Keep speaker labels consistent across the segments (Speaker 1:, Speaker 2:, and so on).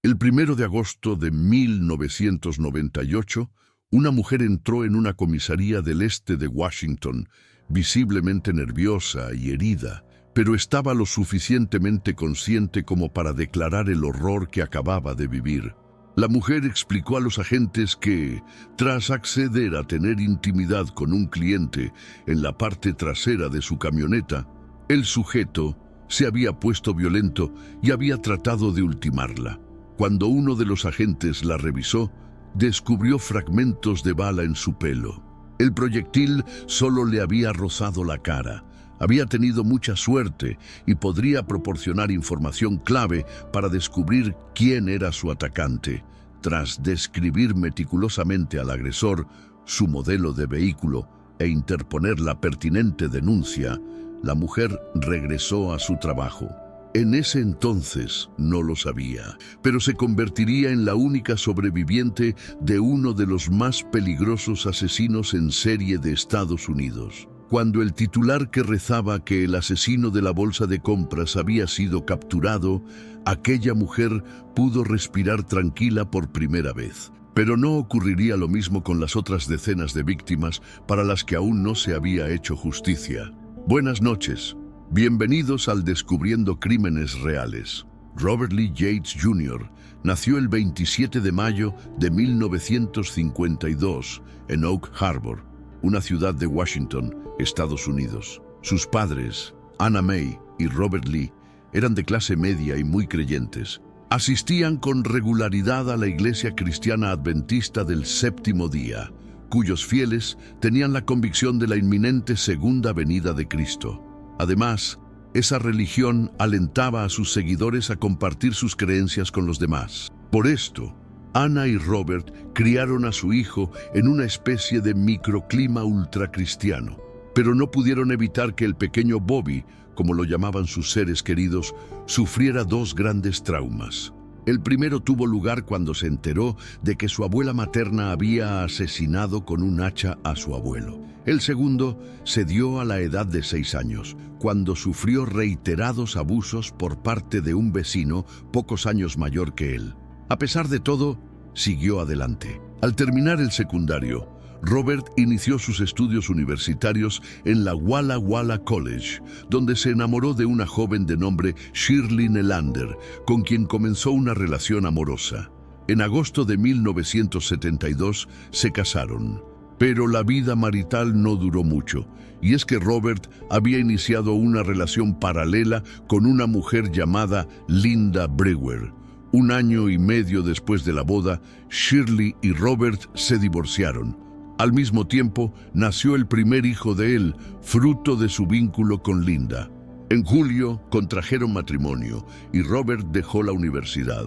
Speaker 1: El 1 de agosto de 1998, una mujer entró en una comisaría del este de Washington, visiblemente nerviosa y herida, pero estaba lo suficientemente consciente como para declarar el horror que acababa de vivir. La mujer explicó a los agentes que, tras acceder a tener intimidad con un cliente en la parte trasera de su camioneta, el sujeto se había puesto violento y había tratado de ultimarla. Cuando uno de los agentes la revisó, descubrió fragmentos de bala en su pelo. El proyectil solo le había rozado la cara. Había tenido mucha suerte y podría proporcionar información clave para descubrir quién era su atacante. Tras describir meticulosamente al agresor, su modelo de vehículo e interponer la pertinente denuncia, la mujer regresó a su trabajo. En ese entonces no lo sabía, pero se convertiría en la única sobreviviente de uno de los más peligrosos asesinos en serie de Estados Unidos. Cuando el titular que rezaba que el asesino de la bolsa de compras había sido capturado, aquella mujer pudo respirar tranquila por primera vez. Pero no ocurriría lo mismo con las otras decenas de víctimas para las que aún no se había hecho justicia. Buenas noches. Bienvenidos al Descubriendo Crímenes Reales. Robert Lee Yates Jr. nació el 27 de mayo de 1952 en Oak Harbor, una ciudad de Washington, Estados Unidos. Sus padres, Anna May y Robert Lee, eran de clase media y muy creyentes. Asistían con regularidad a la Iglesia Cristiana Adventista del Séptimo Día, cuyos fieles tenían la convicción de la inminente segunda venida de Cristo. Además, esa religión alentaba a sus seguidores a compartir sus creencias con los demás. Por esto, Anna y Robert criaron a su hijo en una especie de microclima ultracristiano, pero no pudieron evitar que el pequeño Bobby, como lo llamaban sus seres queridos, sufriera dos grandes traumas. El primero tuvo lugar cuando se enteró de que su abuela materna había asesinado con un hacha a su abuelo. El segundo se dio a la edad de 6 años, cuando sufrió reiterados abusos por parte de un vecino pocos años mayor que él. A pesar de todo, siguió adelante. Al terminar el secundario, Robert inició sus estudios universitarios en la Walla Walla College, donde se enamoró de una joven de nombre Shirley Nelander, con quien comenzó una relación amorosa. En agosto de 1972 se casaron, pero la vida marital no duró mucho, y es que Robert había iniciado una relación paralela con una mujer llamada Linda Brewer. 1 año y medio después de la boda, Shirley y Robert se divorciaron. Al mismo tiempo, nació el primer hijo de él, fruto de su vínculo con Linda. En julio, contrajeron matrimonio y Robert dejó la universidad.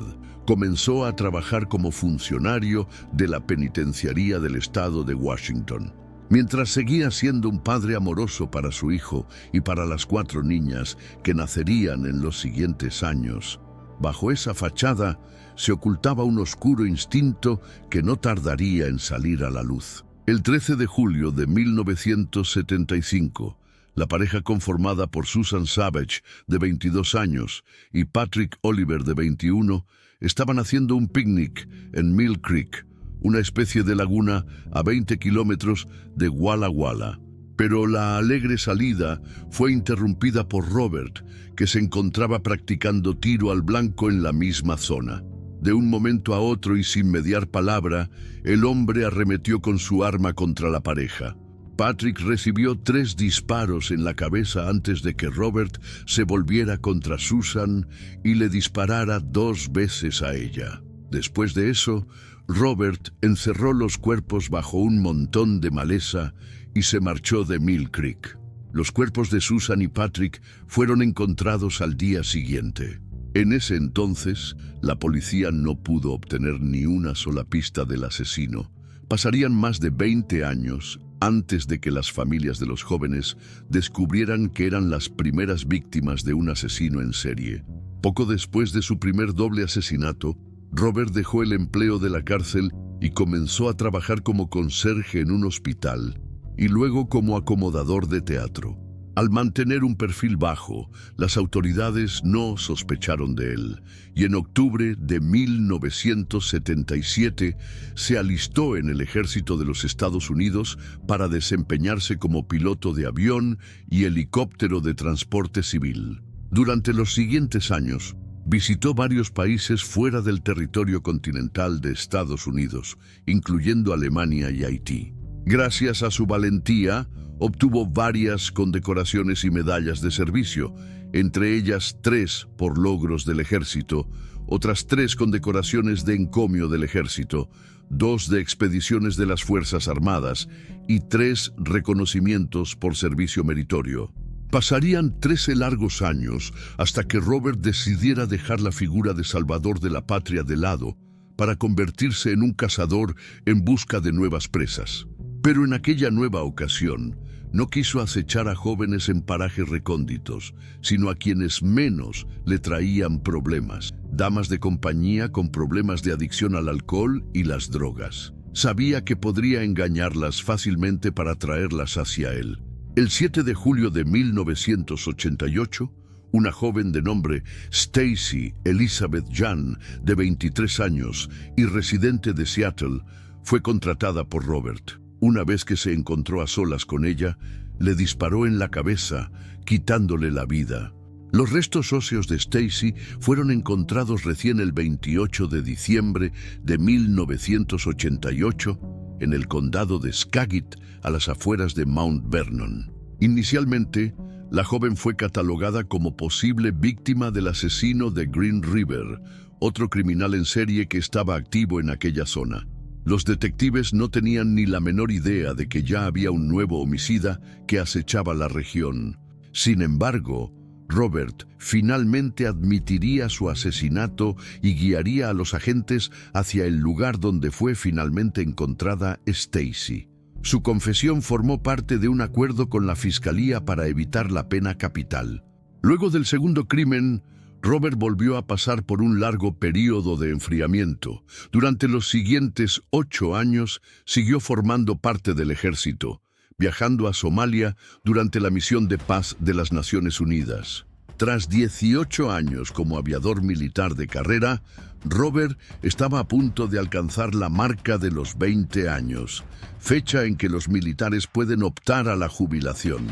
Speaker 1: Comenzó a trabajar como funcionario de la penitenciaría del estado de Washington. Mientras seguía siendo un padre amoroso para su hijo y para las 4 niñas que nacerían en los siguientes años, bajo esa fachada se ocultaba un oscuro instinto que no tardaría en salir a la luz. El 13 de julio de 1975, la pareja conformada por Susan Savage, de 22 años, y Patrick Oliver, de 21, estaban haciendo un picnic en Mill Creek, una especie de laguna a 20 kilómetros de Walla Walla. Pero la alegre salida fue interrumpida por Robert, que se encontraba practicando tiro al blanco en la misma zona. De un momento a otro y sin mediar palabra, el hombre arremetió con su arma contra la pareja. Patrick recibió 3 disparos en la cabeza antes de que Robert se volviera contra Susan y le disparara 2 veces a ella. Después de eso, Robert encerró los cuerpos bajo un montón de maleza y se marchó de Mill Creek. Los cuerpos de Susan y Patrick fueron encontrados al día siguiente. En ese entonces, la policía no pudo obtener ni una sola pista del asesino. Pasarían más de 20 años antes de que las familias de los jóvenes descubrieran que eran las primeras víctimas de un asesino en serie. Poco después de su primer doble asesinato, Robert dejó el empleo de la cárcel y comenzó a trabajar como conserje en un hospital y luego como acomodador de teatro. Al mantener un perfil bajo, las autoridades no sospecharon de él, y en octubre de 1977 se alistó en el ejército de los Estados Unidos para desempeñarse como piloto de avión y helicóptero de transporte civil. Durante los siguientes años, visitó varios países fuera del territorio continental de Estados Unidos, incluyendo Alemania y Haití. Gracias a su valentía, obtuvo varias condecoraciones y medallas de servicio, entre ellas 3 por logros del ejército, otras 3 condecoraciones de encomio del ejército, 2 de expediciones de las Fuerzas Armadas y 3 reconocimientos por servicio meritorio. Pasarían 13 largos años hasta que Robert decidiera dejar la figura de salvador de la patria de lado para convertirse en un cazador en busca de nuevas presas. Pero en aquella nueva ocasión, no quiso acechar a jóvenes en parajes recónditos, sino a quienes menos le traían problemas, damas de compañía con problemas de adicción al alcohol y las drogas. Sabía que podría engañarlas fácilmente para traerlas hacia él. El 7 de julio de 1988, una joven de nombre Stacy Elizabeth Jan, de 23 años y residente de Seattle, fue contratada por Robert. Una vez que se encontró a solas con ella, le disparó en la cabeza, quitándole la vida. Los restos óseos de Stacy fueron encontrados recién el 28 de diciembre de 1988 en el condado de Skagit, a las afueras de Mount Vernon. Inicialmente, la joven fue catalogada como posible víctima del asesino de Green River, otro criminal en serie que estaba activo en aquella zona. Los detectives no tenían ni la menor idea de que ya había un nuevo homicida que acechaba la región. Sin embargo, Robert finalmente admitiría su asesinato y guiaría a los agentes hacia el lugar donde fue finalmente encontrada Stacy. Su confesión formó parte de un acuerdo con la fiscalía para evitar la pena capital. Luego del segundo crimen, Robert volvió a pasar por un largo período de enfriamiento. Durante los siguientes 8 años siguió formando parte del ejército, viajando a Somalia durante la misión de paz de las Naciones Unidas. Tras 18 años como aviador militar de carrera, Robert estaba a punto de alcanzar la marca de los 20 años, fecha en que los militares pueden optar a la jubilación.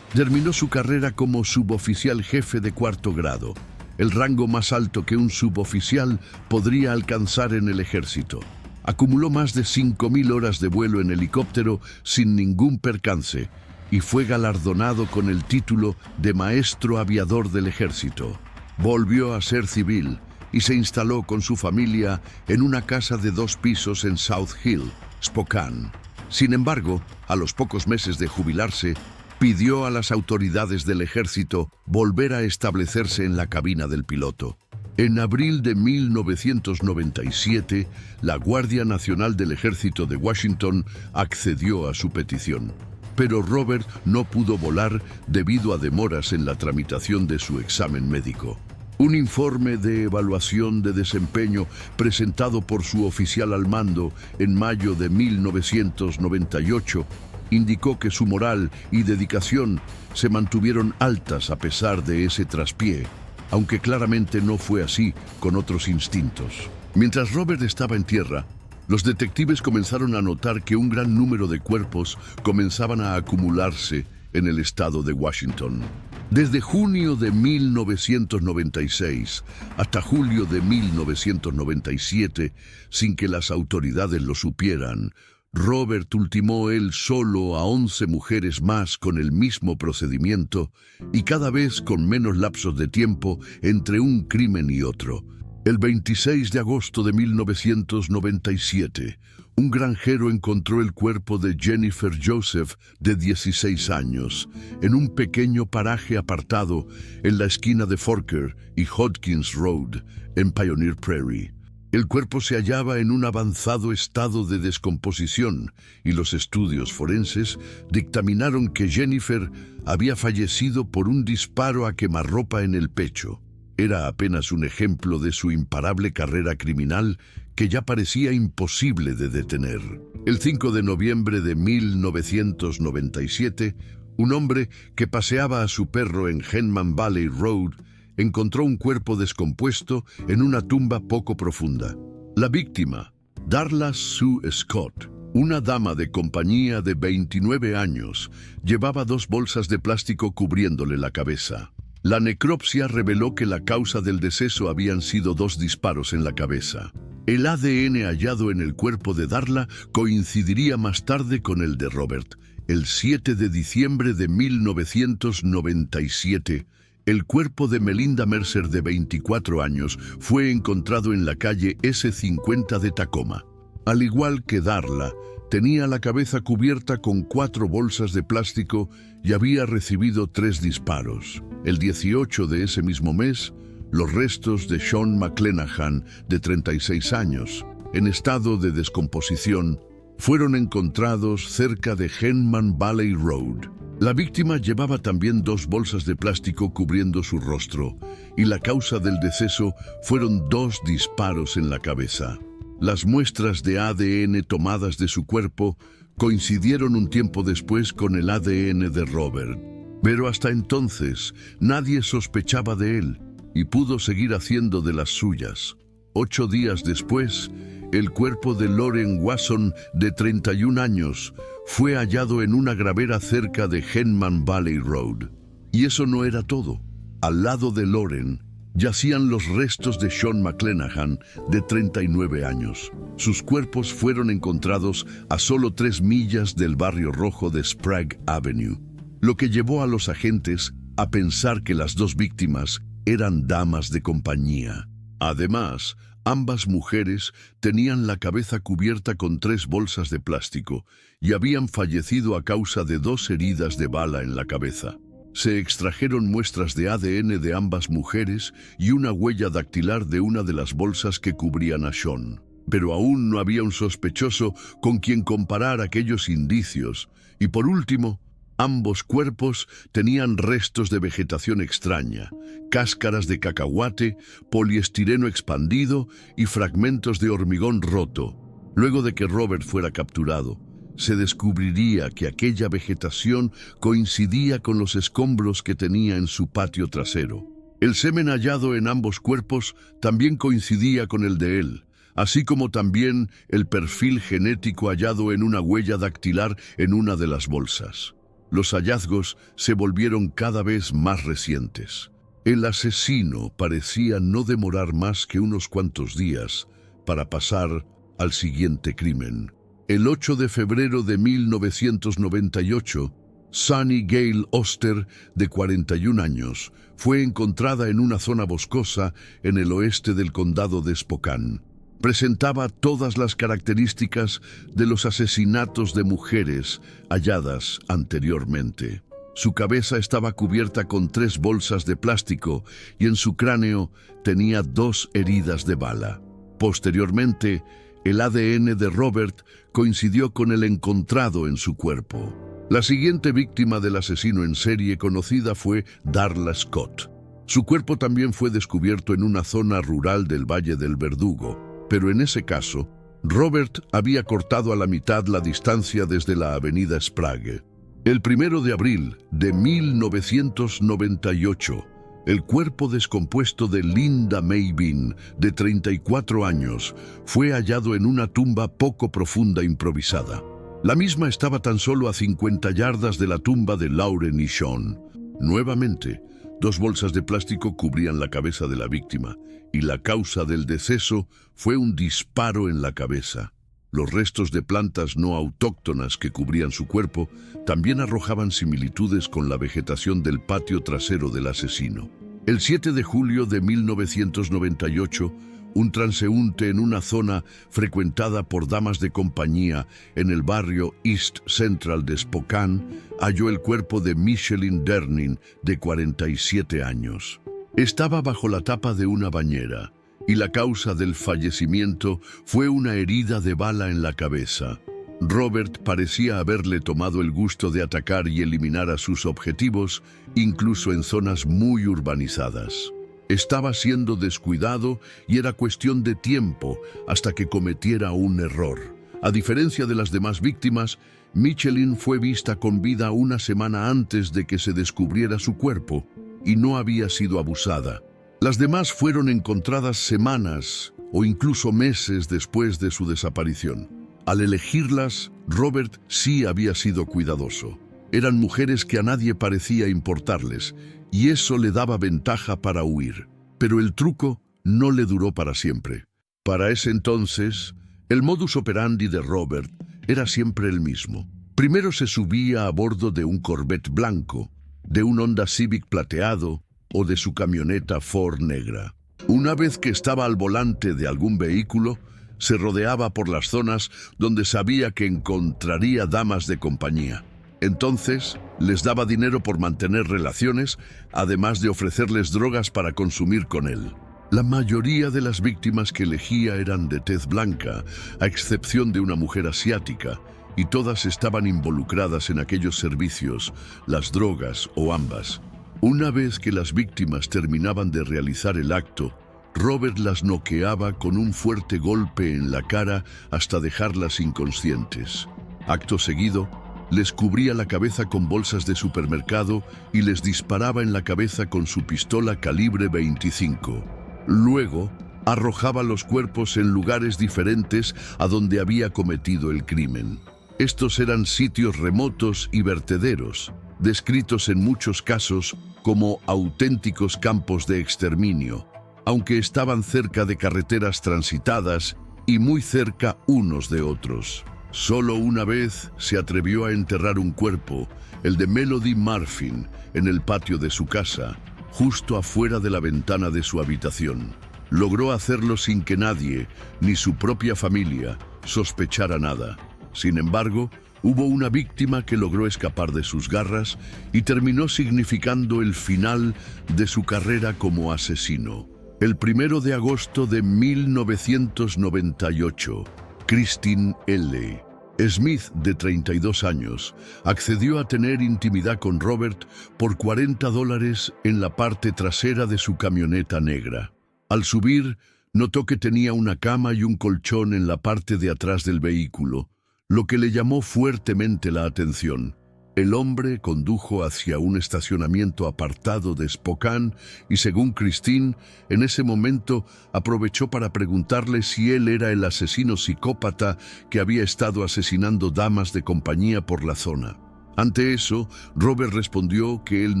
Speaker 1: Terminó su carrera como suboficial jefe de 4º grado, el rango más alto que un suboficial podría alcanzar en el ejército. Acumuló más de 5.000 horas de vuelo en helicóptero sin ningún percance y fue galardonado con el título de Maestro Aviador del Ejército. Volvió a ser civil y se instaló con su familia en una casa de 2 pisos en South Hill, Spokane. Sin embargo, a los pocos meses de jubilarse, pidió a las autoridades del ejército volver a establecerse en la cabina del piloto. En abril de 1997, la Guardia Nacional del Ejército de Washington accedió a su petición. Pero Robert no pudo volar debido a demoras en la tramitación de su examen médico. Un informe de evaluación de desempeño presentado por su oficial al mando en mayo de 1998 indicó que su moral y dedicación se mantuvieron altas a pesar de ese traspié, aunque claramente no fue así con otros instintos. Mientras Robert estaba en tierra, los detectives comenzaron a notar que un gran número de cuerpos comenzaban a acumularse en el estado de Washington. Desde junio de 1996 hasta julio de 1997, sin que las autoridades lo supieran, Robert ultimó él solo a 11 mujeres más con el mismo procedimiento y cada vez con menos lapsos de tiempo entre un crimen y otro. El 26 de agosto de 1997, un granjero encontró el cuerpo de Jennifer Joseph, de 16 años, en un pequeño paraje apartado en la esquina de Forker y Hodgkins Road, en Pioneer Prairie. El cuerpo se hallaba en un avanzado estado de descomposición y los estudios forenses dictaminaron que Jennifer había fallecido por un disparo a quemarropa en el pecho. Era apenas un ejemplo de su imparable carrera criminal que ya parecía imposible de detener. El 5 de noviembre de 1997, Un hombre que paseaba a su perro en Henman Valley Road encontró un cuerpo descompuesto en una tumba poco profunda. La víctima, Darla Sue Scott, una dama de compañía de 29 años, llevaba 2 bolsas de plástico cubriéndole la cabeza. La necropsia reveló que la causa del deceso habían sido 2 disparos en la cabeza. El ADN hallado en el cuerpo de Darla coincidiría más tarde con el de Robert. El 7 de diciembre de 1997, el cuerpo de Melinda Mercer, de 24 años, fue encontrado en la calle S50 de Tacoma. Al igual que Darla, tenía la cabeza cubierta con 4 bolsas de plástico y había recibido 3 disparos. El 18 de ese mismo mes, los restos de Sean McClenaghan, de 36 años, en estado de descomposición, fueron encontrados cerca de Henman Valley Road. La víctima llevaba también 2 bolsas de plástico cubriendo su rostro, y la causa del deceso fueron 2 disparos en la cabeza. Las muestras de ADN tomadas de su cuerpo coincidieron un tiempo después con el ADN de Robert, pero hasta entonces nadie sospechaba de él y pudo seguir haciendo de las suyas. 8 días después, el cuerpo de Lauren Wasson, de 31 años, fue hallado en una gravera cerca de Henman Valley Road. Y eso no era todo. Al lado de Lauren yacían los restos de Sean McClenaghan, de 39 años. Sus cuerpos fueron encontrados a solo 3 millas del barrio rojo de Sprague Avenue, lo que llevó a los agentes a pensar que las 2 víctimas eran damas de compañía. Además, ambas mujeres tenían la cabeza cubierta con 3 bolsas de plástico y habían fallecido a causa de 2 heridas de bala en la cabeza. Se extrajeron muestras de ADN de ambas mujeres y una huella dactilar de una de las bolsas que cubrían a Sean. Pero aún no había un sospechoso con quien comparar aquellos indicios. Y por último, ambos cuerpos tenían restos de vegetación extraña, cáscaras de cacahuate, poliestireno expandido y fragmentos de hormigón roto. Luego de que Robert fuera capturado, se descubriría que aquella vegetación coincidía con los escombros que tenía en su patio trasero. El semen hallado en ambos cuerpos también coincidía con el de él, así como también el perfil genético hallado en una huella dactilar en una de las bolsas. Los hallazgos se volvieron cada vez más recientes. El asesino parecía no demorar más que unos cuantos días para pasar al siguiente crimen. El 8 de febrero de 1998, Sunny Gale Oster, de 41 años, fue encontrada en una zona boscosa en el oeste del condado de Spokane. Presentaba todas las características de los asesinatos de mujeres halladas anteriormente. Su cabeza estaba cubierta con 3 bolsas de plástico y en su cráneo tenía 2 heridas de bala. Posteriormente, el ADN de Robert coincidió con el encontrado en su cuerpo. La siguiente víctima del asesino en serie conocida fue Darla Scott. Su cuerpo también fue descubierto en una zona rural del Valle del Verdugo, pero en ese caso, Robert había cortado a la mitad la distancia desde la avenida Sprague. El 1 de abril de 1998, el cuerpo descompuesto de Linda May Bean, de 34 años, fue hallado en una tumba poco profunda improvisada. La misma estaba tan solo a 50 yardas de la tumba de Lauren y Sean. Nuevamente, 2 bolsas de plástico cubrían la cabeza de la víctima, y la causa del deceso fue un disparo en la cabeza. Los restos de plantas no autóctonas que cubrían su cuerpo también arrojaban similitudes con la vegetación del patio trasero del asesino. El 7 de julio de 1998, un transeúnte en una zona frecuentada por damas de compañía en el barrio East Central de Spokane halló el cuerpo de Micheline Derning, de 47 años. Estaba bajo la tapa de una bañera, y la causa del fallecimiento fue una herida de bala en la cabeza. Robert parecía haberle tomado el gusto de atacar y eliminar a sus objetivos, incluso en zonas muy urbanizadas. Estaba siendo descuidado y era cuestión de tiempo hasta que cometiera un error. A diferencia de las demás víctimas, Michelin fue vista con vida una semana antes de que se descubriera su cuerpo y no había sido abusada. Las demás fueron encontradas semanas o incluso meses después de su desaparición. Al elegirlas, Robert sí había sido cuidadoso. Eran mujeres que a nadie parecía importarles, y eso le daba ventaja para huir. Pero el truco no le duró para siempre. Para ese entonces, el modus operandi de Robert era siempre el mismo. Primero se subía a bordo de un Corvette blanco, de un Honda Civic plateado o de su camioneta Ford negra. Una vez que estaba al volante de algún vehículo, se rodeaba por las zonas donde sabía que encontraría damas de compañía. Entonces, les daba dinero por mantener relaciones, además de ofrecerles drogas para consumir con él. La mayoría de las víctimas que elegía eran de tez blanca, a excepción de una mujer asiática, y todas estaban involucradas en aquellos servicios, las drogas o ambas. Una vez que las víctimas terminaban de realizar el acto, Robert las noqueaba con un fuerte golpe en la cara hasta dejarlas inconscientes. Acto seguido, les cubría la cabeza con bolsas de supermercado y les disparaba en la cabeza con su pistola calibre 25. Luego, arrojaba los cuerpos en lugares diferentes a donde había cometido el crimen. Estos eran sitios remotos y vertederos, descritos en muchos casos como auténticos campos de exterminio, aunque estaban cerca de carreteras transitadas y muy cerca unos de otros. Solo una vez se atrevió a enterrar un cuerpo, el de Melody Marfin, en el patio de su casa, justo afuera de la ventana de su habitación. Logró hacerlo sin que nadie, ni su propia familia, sospechara nada. Sin embargo, hubo una víctima que logró escapar de sus garras y terminó significando el final de su carrera como asesino. El 1 de agosto de 1998, Christine L. Smith, de 32 años, accedió a tener intimidad con Robert por $40 en la parte trasera de su camioneta negra. Al subir, notó que tenía una cama y un colchón en la parte de atrás del vehículo, lo que le llamó fuertemente la atención. El hombre condujo hacia un estacionamiento apartado de Spokane y, según Christine, en ese momento aprovechó para preguntarle si él era el asesino psicópata que había estado asesinando damas de compañía por la zona. Ante eso, Robert respondió que él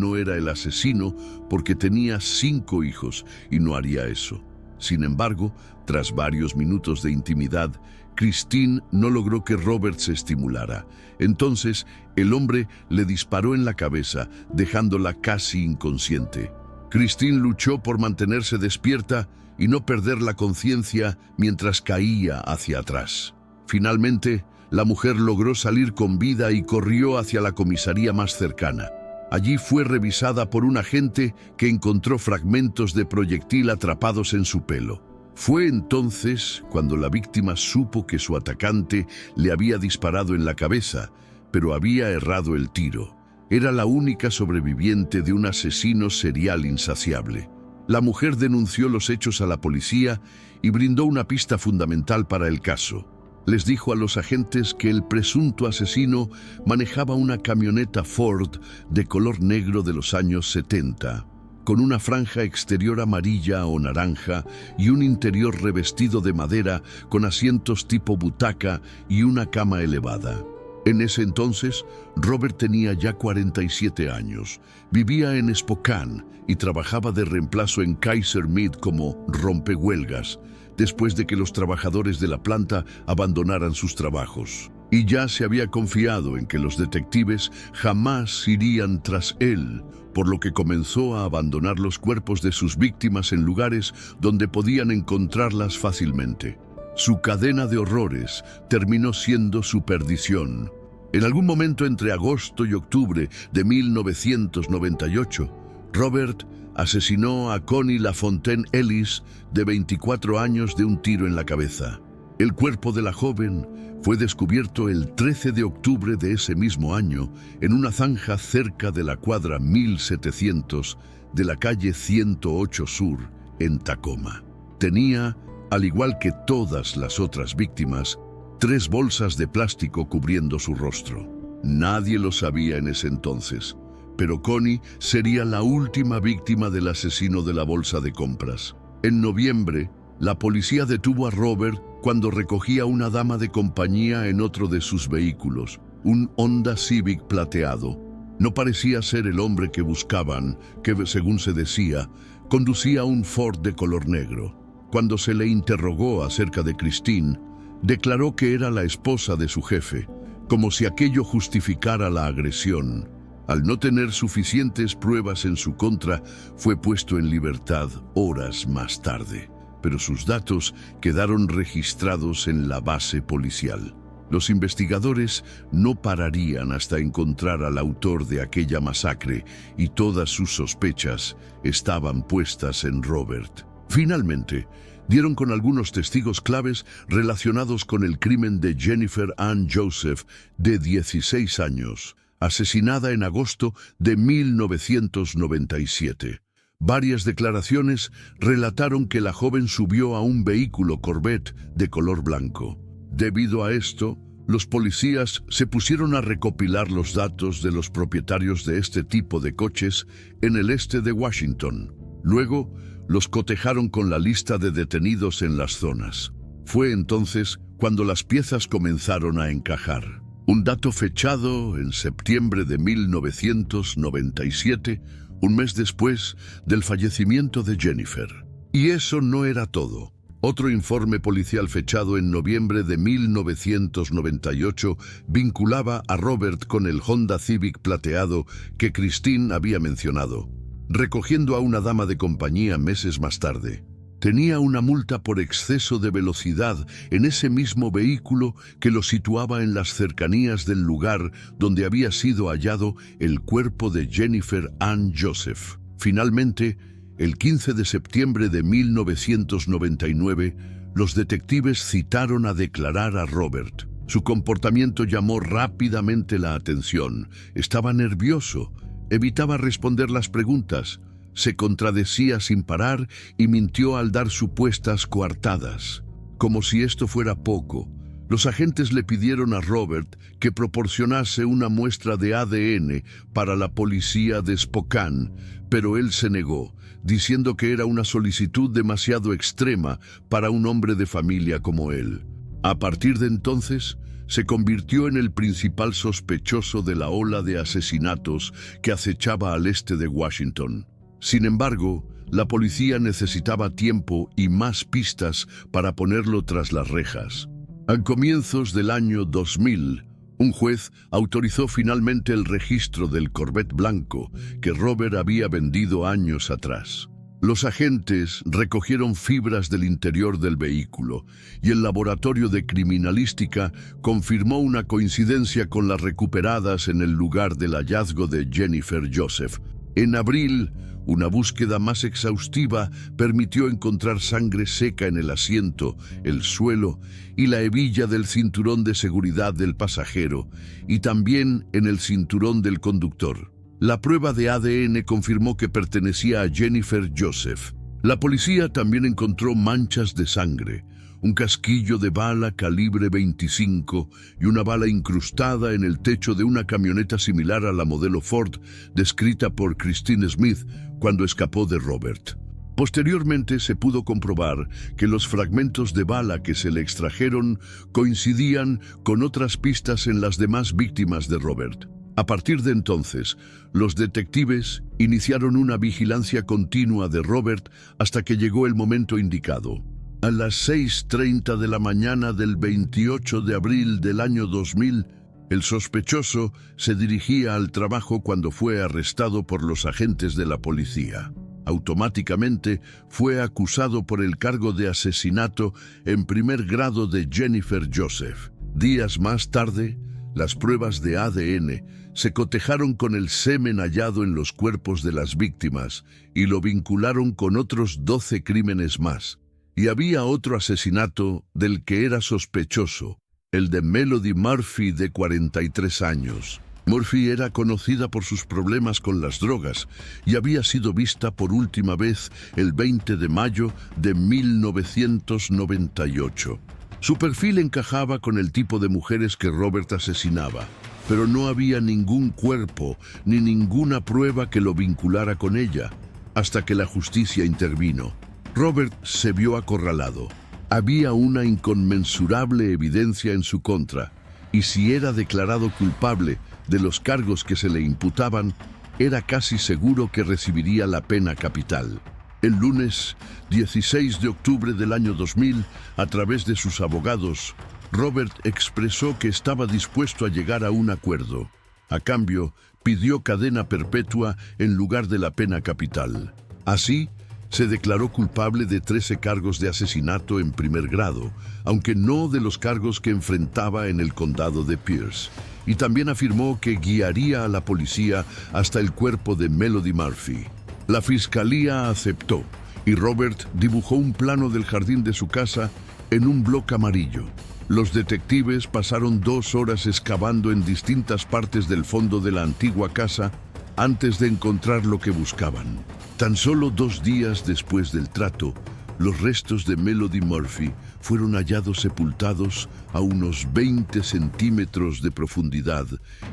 Speaker 1: no era el asesino porque tenía 5 hijos y no haría eso. Sin embargo, tras varios minutos de intimidad, Christine no logró que Robert se estimulara. Entonces, el hombre le disparó en la cabeza, dejándola casi inconsciente. Christine luchó por mantenerse despierta y no perder la conciencia mientras caía hacia atrás. Finalmente, la mujer logró salir con vida y corrió hacia la comisaría más cercana. Allí fue revisada por un agente que encontró fragmentos de proyectil atrapados en su pelo. Fue entonces cuando la víctima supo que su atacante le había disparado en la cabeza, pero había errado el tiro. Era la única sobreviviente de un asesino serial insaciable. La mujer denunció los hechos a la policía y brindó una pista fundamental para el caso. Les dijo a los agentes que el presunto asesino manejaba una camioneta Ford de color negro de los años 70. Con una franja exterior amarilla o naranja y un interior revestido de madera con asientos tipo butaca y una cama elevada. En ese entonces, Robert tenía ya 47 años, vivía en Spokane y trabajaba de reemplazo en Kaiser Mead como rompehuelgas, después de que los trabajadores de la planta abandonaran sus trabajos. Y ya se había confiado en que los detectives jamás irían tras él, por lo que comenzó a abandonar los cuerpos de sus víctimas en lugares donde podían encontrarlas fácilmente. Su cadena de horrores terminó siendo su perdición. En algún momento entre agosto y octubre de 1998, Robert asesinó a Connie LaFontaine Ellis, de 24 años, de un tiro en la cabeza. El cuerpo de la joven fue descubierto el 13 de octubre de ese mismo año en una zanja cerca de la cuadra 1700 de la calle 108 Sur, en Tacoma. Tenía, al igual que todas las otras víctimas, 3 bolsas de plástico cubriendo su rostro. Nadie lo sabía en ese entonces, pero Connie sería la última víctima del asesino de la bolsa de compras. En noviembre, la policía detuvo a Robert cuando recogía a una dama de compañía en otro de sus vehículos, un Honda Civic plateado. No parecía ser el hombre que buscaban, que, según se decía, conducía un Ford de color negro. Cuando se le interrogó acerca de Christine, declaró que era la esposa de su jefe, como si aquello justificara la agresión. Al no tener suficientes pruebas en su contra, fue puesto en libertad horas más tarde, pero sus datos quedaron registrados en la base policial. Los investigadores no pararían hasta encontrar al autor de aquella masacre y todas sus sospechas estaban puestas en Robert. Finalmente, dieron con algunos testigos claves relacionados con el crimen de Jennifer Ann Joseph, de 16 años, asesinada en agosto de 1997. Varias declaraciones relataron que la joven subió a un vehículo Corvette de color blanco. Debido a esto, los policías se pusieron a recopilar los datos de los propietarios de este tipo de coches en el este de Washington. Luego, los cotejaron con la lista de detenidos en las zonas. Fue entonces cuando las piezas comenzaron a encajar. Un dato fechado en septiembre de 1997, un mes después del fallecimiento de Jennifer. Y eso no era todo. Otro informe policial fechado en noviembre de 1998 vinculaba a Robert con el Honda Civic plateado que Christine había mencionado, recogiendo a una dama de compañía meses más tarde. Tenía una multa por exceso de velocidad en ese mismo vehículo que lo situaba en las cercanías del lugar donde había sido hallado el cuerpo de Jennifer Ann Joseph. Finalmente, el 15 de septiembre de 1999, los detectives citaron a declarar a Robert. Su comportamiento llamó rápidamente la atención. Estaba nervioso, evitaba responder las preguntas, se contradecía sin parar y mintió al dar supuestas coartadas. Como si esto fuera poco, los agentes le pidieron a Robert que proporcionase una muestra de ADN para la policía de Spokane, pero él se negó, diciendo que era una solicitud demasiado extrema para un hombre de familia como él. A partir de entonces, se convirtió en el principal sospechoso de la ola de asesinatos que acechaba al este de Washington. Sin embargo, la policía necesitaba tiempo y más pistas para ponerlo tras las rejas. A comienzos del año 2000, un juez autorizó finalmente el registro del Corvette blanco que Robert había vendido años atrás. Los agentes recogieron fibras del interior del vehículo y el laboratorio de criminalística confirmó una coincidencia con las recuperadas en el lugar del hallazgo de Jennifer Joseph. En abril, una búsqueda más exhaustiva permitió encontrar sangre seca en el asiento, el suelo y la hebilla del cinturón de seguridad del pasajero, y también en el cinturón del conductor. La prueba de ADN confirmó que pertenecía a Jennifer Joseph. La policía también encontró manchas de sangre, un casquillo de bala calibre 25 y una bala incrustada en el techo de una camioneta similar a la modelo Ford descrita por Christine Smith cuando escapó de Robert. Posteriormente se pudo comprobar que los fragmentos de bala que se le extrajeron coincidían con otras pistas en las demás víctimas de Robert. A partir de entonces, los detectives iniciaron una vigilancia continua de Robert hasta que llegó el momento indicado. A las 6:30 de la mañana del 28 de abril del año 2000, el sospechoso se dirigía al trabajo cuando fue arrestado por los agentes de la policía. Automáticamente fue acusado por el cargo de asesinato en primer grado de Jennifer Joseph. Días más tarde, las pruebas de ADN se cotejaron con el semen hallado en los cuerpos de las víctimas y lo vincularon con otros 12 crímenes más. Y había otro asesinato del que era sospechoso, el de Melody Murphy, de 43 años. Murphy era conocida por sus problemas con las drogas y había sido vista por última vez el 20 de mayo de 1998. Su perfil encajaba con el tipo de mujeres que Robert asesinaba, pero no había ningún cuerpo ni ninguna prueba que lo vinculara con ella, hasta que la justicia intervino. Robert se vio acorralado. Había una inconmensurable evidencia en su contra, y si era declarado culpable de los cargos que se le imputaban, era casi seguro que recibiría la pena capital. El lunes 16 de octubre del año 2000, a través de sus abogados, Robert expresó que estaba dispuesto a llegar a un acuerdo. A cambio, pidió cadena perpetua en lugar de la pena capital. Así, se declaró culpable de 13 cargos de asesinato en primer grado, aunque no de los cargos que enfrentaba en el condado de Pierce. Y también afirmó que guiaría a la policía hasta el cuerpo de Melody Murphy. La fiscalía aceptó, y Robert dibujó un plano del jardín de su casa en un bloc amarillo. Los detectives pasaron 2 horas excavando en distintas partes del fondo de la antigua casa antes de encontrar lo que buscaban. Tan solo 2 días después del trato, los restos de Melody Murphy fueron hallados sepultados a unos 20 centímetros de profundidad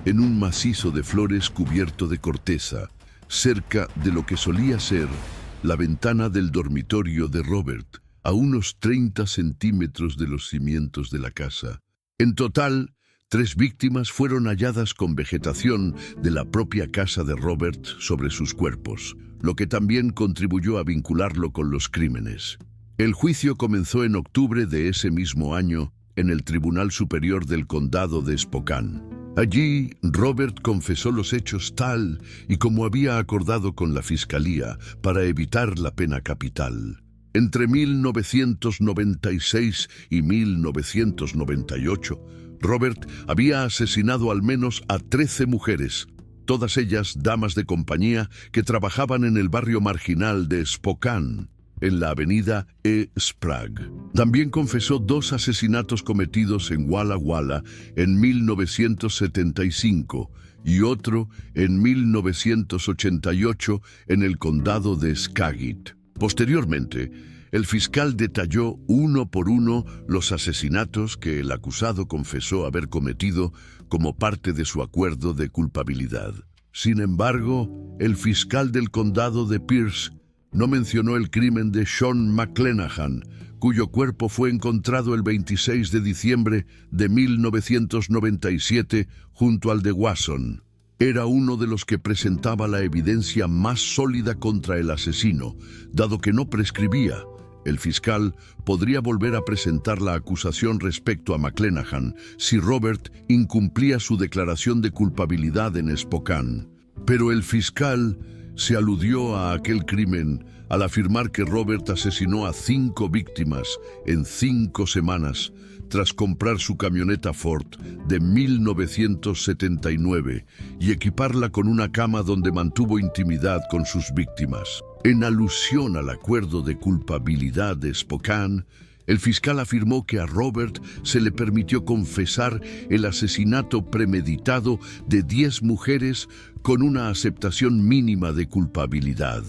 Speaker 1: en un macizo de flores cubierto de corteza, cerca de lo que solía ser la ventana del dormitorio de Robert, a unos 30 centímetros de los cimientos de la casa. En total, 3 víctimas fueron halladas con vegetación de la propia casa de Robert sobre sus cuerpos, lo que también contribuyó a vincularlo con los crímenes. El juicio comenzó en octubre de ese mismo año en el Tribunal Superior del Condado de Spokane. Allí, Robert confesó los hechos tal y como había acordado con la fiscalía para evitar la pena capital. Entre 1996 y 1998, Robert había asesinado al menos a 13 mujeres, todas ellas damas de compañía que trabajaban en el barrio marginal de Spokane, en la avenida E. Sprague. También confesó 2 asesinatos cometidos en Walla Walla en 1975 y otro en 1988 en el condado de Skagit. Posteriormente, el fiscal detalló uno por uno los asesinatos que el acusado confesó haber cometido como parte de su acuerdo de culpabilidad. Sin embargo, el fiscal del condado de Pierce no mencionó el crimen de Sean McClenahan, cuyo cuerpo fue encontrado el 26 de diciembre de 1997 junto al de Wasson. Era uno de los que presentaba la evidencia más sólida contra el asesino, dado que no prescribía. El fiscal podría volver a presentar la acusación respecto a McClenahan si Robert incumplía su declaración de culpabilidad en Spokane. Pero el fiscal se aludió a aquel crimen al afirmar que Robert asesinó a 5 víctimas en 5 semanas tras comprar su camioneta Ford de 1979 y equiparla con una cama donde mantuvo intimidad con sus víctimas. En alusión al acuerdo de culpabilidad de Spokane, el fiscal afirmó que a Robert se le permitió confesar el asesinato premeditado de 10 mujeres con una aceptación mínima de culpabilidad.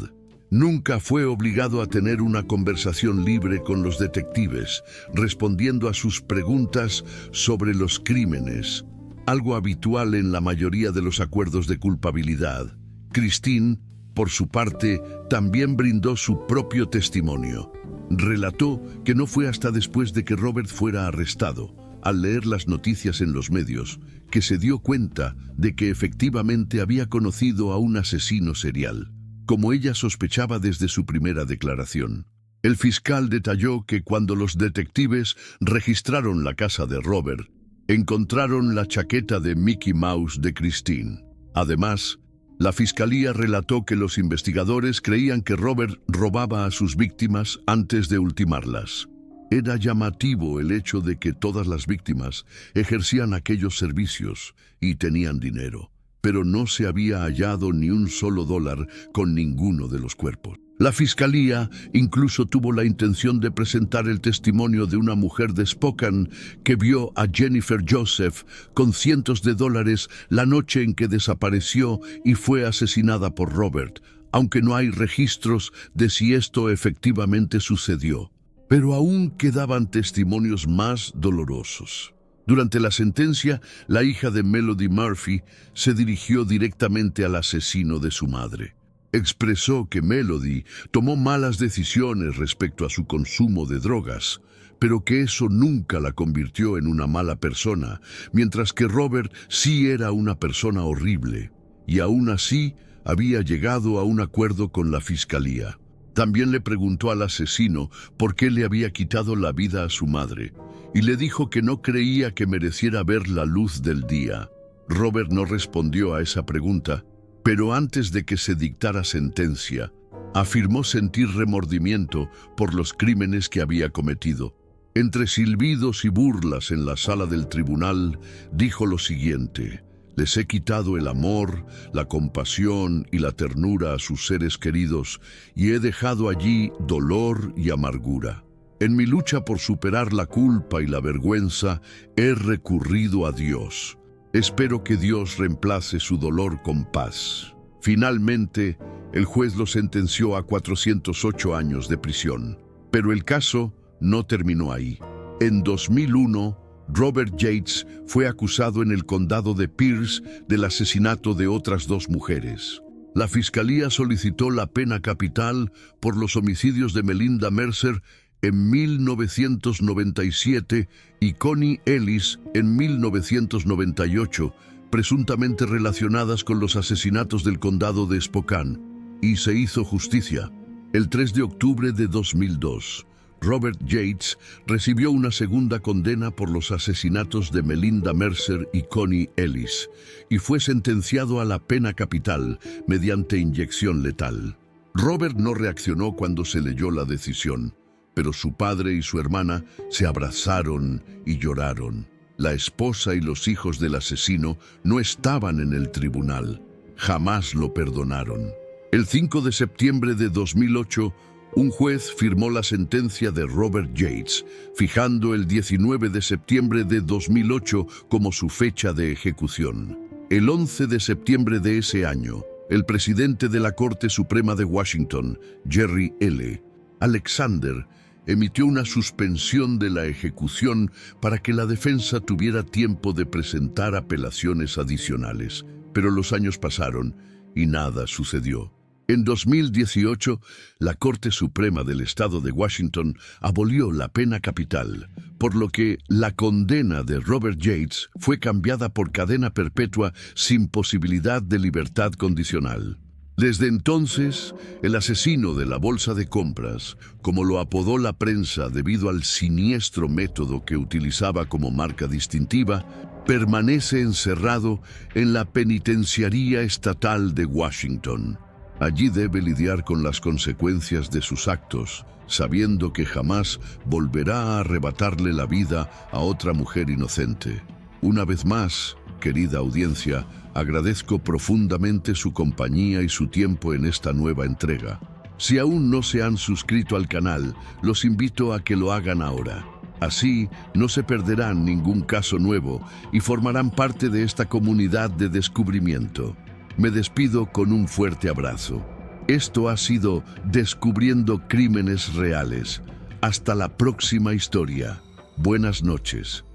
Speaker 1: Nunca fue obligado a tener una conversación libre con los detectives, respondiendo a sus preguntas sobre los crímenes, algo habitual en la mayoría de los acuerdos de culpabilidad. Christine, por su parte, también brindó su propio testimonio. Relató que no fue hasta después de que Robert fuera arrestado, al leer las noticias en los medios, que se dio cuenta de que efectivamente había conocido a un asesino serial, como ella sospechaba desde su primera declaración. El fiscal detalló que cuando los detectives registraron la casa de Robert, encontraron la chaqueta de Mickey Mouse de Christine. Además, la fiscalía relató que los investigadores creían que Robert robaba a sus víctimas antes de ultimarlas. Era llamativo el hecho de que todas las víctimas ejercían aquellos servicios y tenían dinero, pero no se había hallado ni un solo dólar con ninguno de los cuerpos. La fiscalía incluso tuvo la intención de presentar el testimonio de una mujer de Spokane que vio a Jennifer Joseph con cientos de dólares la noche en que desapareció y fue asesinada por Robert, aunque no hay registros de si esto efectivamente sucedió. Pero aún quedaban testimonios más dolorosos. Durante la sentencia, la hija de Melody Murphy se dirigió directamente al asesino de su madre. Expresó que Melody tomó malas decisiones respecto a su consumo de drogas, pero que eso nunca la convirtió en una mala persona, mientras que Robert sí era una persona horrible, y aún así había llegado a un acuerdo con la fiscalía. También le preguntó al asesino por qué le había quitado la vida a su madre, y le dijo que no creía que mereciera ver la luz del día. Robert no respondió a esa pregunta, pero antes de que se dictara sentencia, afirmó sentir remordimiento por los crímenes que había cometido. Entre silbidos y burlas en la sala del tribunal, dijo lo siguiente: les he quitado el amor, la compasión y la ternura a sus seres queridos y he dejado allí dolor y amargura. En mi lucha por superar la culpa y la vergüenza, he recurrido a Dios. Espero que Dios reemplace su dolor con paz. Finalmente, el juez lo sentenció a 408 años de prisión. Pero el caso no terminó ahí. En 2001, Robert Yates fue acusado en el condado de Pierce del asesinato de otras 2 mujeres. La fiscalía solicitó la pena capital por los homicidios de Melinda Mercer en 1997 y Connie Ellis en 1998, presuntamente relacionadas con los asesinatos del condado de Spokane, y se hizo justicia. El 3 de octubre de 2002, Robert Yates recibió una segunda condena por los asesinatos de Melinda Mercer y Connie Ellis, y fue sentenciado a la pena capital mediante inyección letal. Robert no reaccionó cuando se leyó la decisión, pero su padre y su hermana se abrazaron y lloraron. La esposa y los hijos del asesino no estaban en el tribunal. Jamás lo perdonaron. El 5 de septiembre de 2008, un juez firmó la sentencia de Robert Yates, fijando el 19 de septiembre de 2008 como su fecha de ejecución. El 11 de septiembre de ese año, el presidente de la Corte Suprema de Washington, Jerry L. Alexander, emitió una suspensión de la ejecución para que la defensa tuviera tiempo de presentar apelaciones adicionales. Pero los años pasaron y nada sucedió. En 2018, la Corte Suprema del Estado de Washington abolió la pena capital, por lo que la condena de Robert Yates fue cambiada por cadena perpetua sin posibilidad de libertad condicional. Desde entonces, el asesino de la bolsa de compras, como lo apodó la prensa debido al siniestro método que utilizaba como marca distintiva, permanece encerrado en la penitenciaría estatal de Washington. Allí debe lidiar con las consecuencias de sus actos, sabiendo que jamás volverá a arrebatarle la vida a otra mujer inocente. Una vez más, querida audiencia, agradezco profundamente su compañía y su tiempo en esta nueva entrega. Si aún no se han suscrito al canal, los invito a que lo hagan ahora. Así, no se perderán ningún caso nuevo y formarán parte de esta comunidad de descubrimiento. Me despido con un fuerte abrazo. Esto ha sido Descubriendo Crímenes Reales. Hasta la próxima historia. Buenas noches.